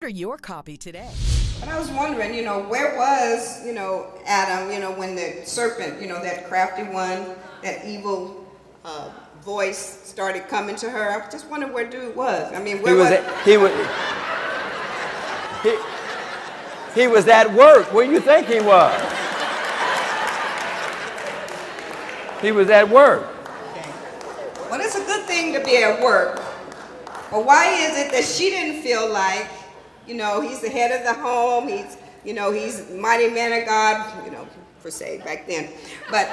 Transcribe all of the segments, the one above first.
Order your copy today. But I was wondering, where was, Adam, when the serpent, that crafty one, that evil voice started coming to her. I just wondered where dude was. I mean, where he was at work. Where do you think he was? He was at work. Okay. Well, it's a good thing to be at work. But why is it that she didn't feel like, he's the head of the home, he's mighty man of God, per se, back then. But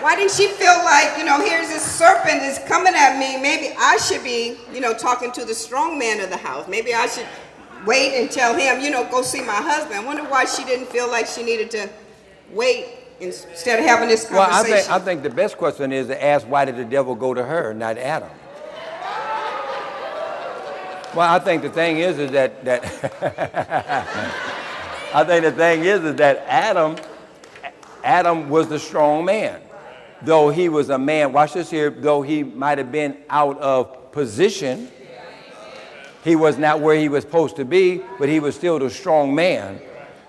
why didn't she feel like, here's this serpent is coming at me, maybe I should be, talking to the strong man of the house. Maybe I should wait and tell him, go see my husband. I wonder why she didn't feel like she needed to wait instead of having this conversation. Well, I think the best question is to ask, why did the devil go to her, not Adam? Well, I think the thing is that I think the thing is that Adam was the strong man. Though he was a man, watch this here, though he might have been out of position, he was not where he was supposed to be, but he was still the strong man.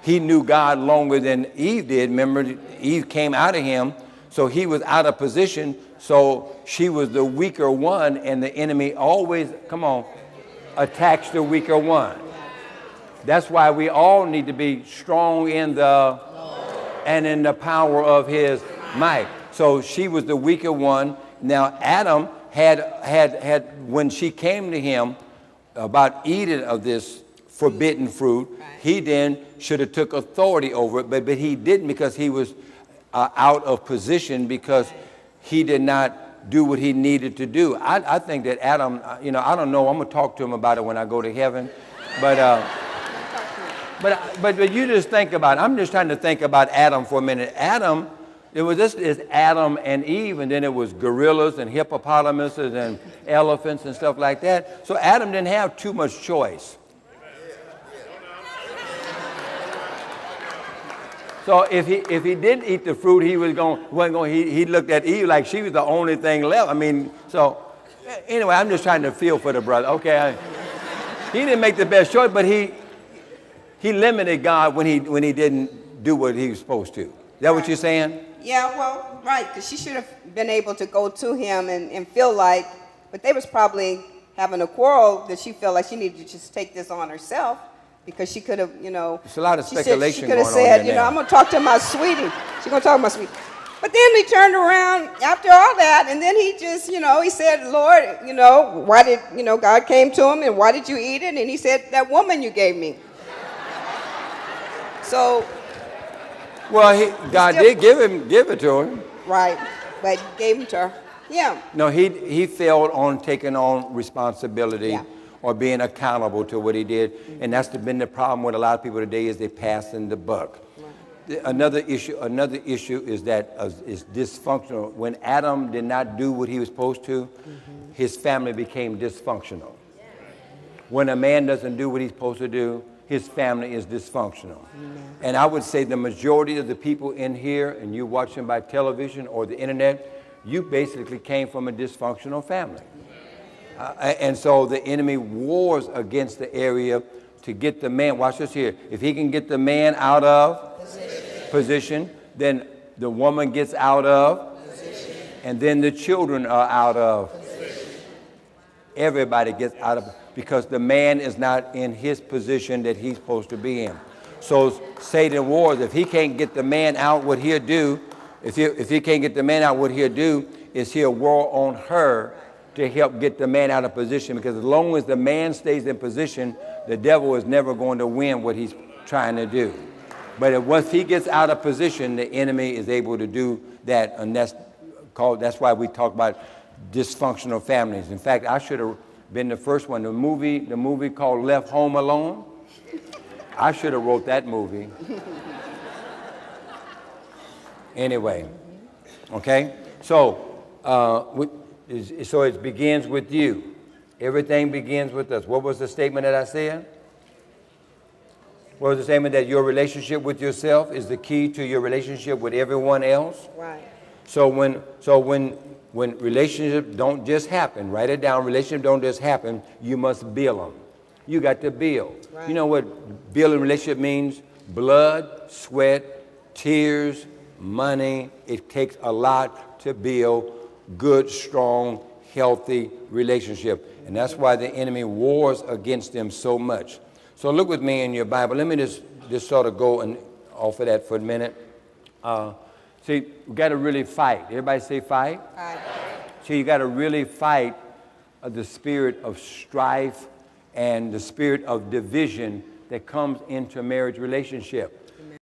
He knew God longer than Eve did. Remember, Eve came out of him, so he was out of position, so she was the weaker one, and the enemy always, attacks the weaker one. That's why we all need to be strong in the power of his might. So she was the weaker one. Now Adam had when she came to him about eating of this forbidden fruit, he then should have took authority over it, but he didn't, because he was out of position, because he did not do what he needed to do. I think that Adam, I don't know, I'm going to talk to him about it when I go to heaven, but you just think about it. I'm just trying to think about Adam for a minute. Adam, this is Adam and Eve, and then it was gorillas and hippopotamuses and elephants and stuff like that. So Adam didn't have too much choice. So if he didn't eat the fruit, he looked at Eve like she was the only thing left. So anyway, I'm just trying to feel for the brother. Okay, he didn't make the best choice, but he limited God when he didn't do what he was supposed to. Is that what you're saying? Yeah, well, right, because she should have been able to go to him and feel like, but they was probably having a quarrel that she felt like she needed to just take this on herself. Because she could have, It's a lot of speculation she could have said, I'm going to talk to my sweetie. She's going to talk to my sweetie. But then he turned around after all that, and then he just, he said, Lord, why did, God came to him, and why did you eat it? And he said, that woman you gave me. So. Well, God did give it to him. Right, but he gave it to her. Yeah. No, he failed on taking on responsibility. Yeah. Or being accountable to what he did. And that's been the problem with a lot of people today, is they passing the buck. Right. Another issue is that is dysfunctional. When Adam did not do what he was supposed to, his family became dysfunctional. When a man doesn't do what he's supposed to do, his family is dysfunctional. And I would say the majority of the people in here, and you watching by television or the internet, you basically came from a dysfunctional family. And so the enemy wars against the area to get the man. Watch this here. If he can get the man out of position, then the woman gets out of position, and then the children are out of position. Everybody gets out of, because the man is not in his position that he's supposed to be in. So Satan wars. If he can't get the man out, what he'll do, if he can't get the man out, what he'll do is he'll war on her to help get the man out of position, because as long as the man stays in position, the devil is never going to win what he's trying to do. But once he gets out of position, the enemy is able to do that, and that's why we talk about dysfunctional families. In fact, I should have been the first one. The movie called Left Home Alone, I should have wrote that movie. Anyway, okay, so it begins with you. Everything begins with us. What was the statement that I said? What was the statement? That your relationship with yourself is the key to your relationship with everyone else. Right. So when relationships don't just happen, write it down. Relationships don't just happen. You must build them. you got to build. Right. You know what building a relationship means? Blood, sweat, tears, money. It takes a lot to build good, strong, healthy relationship. And that's why the enemy wars against them so much. So look with me in your Bible. Let me just sort of go and off of that for a minute. See, we got to really fight. Everybody say fight? Fight. See, you got to really fight the spirit of strife and the spirit of division that comes into a marriage relationship.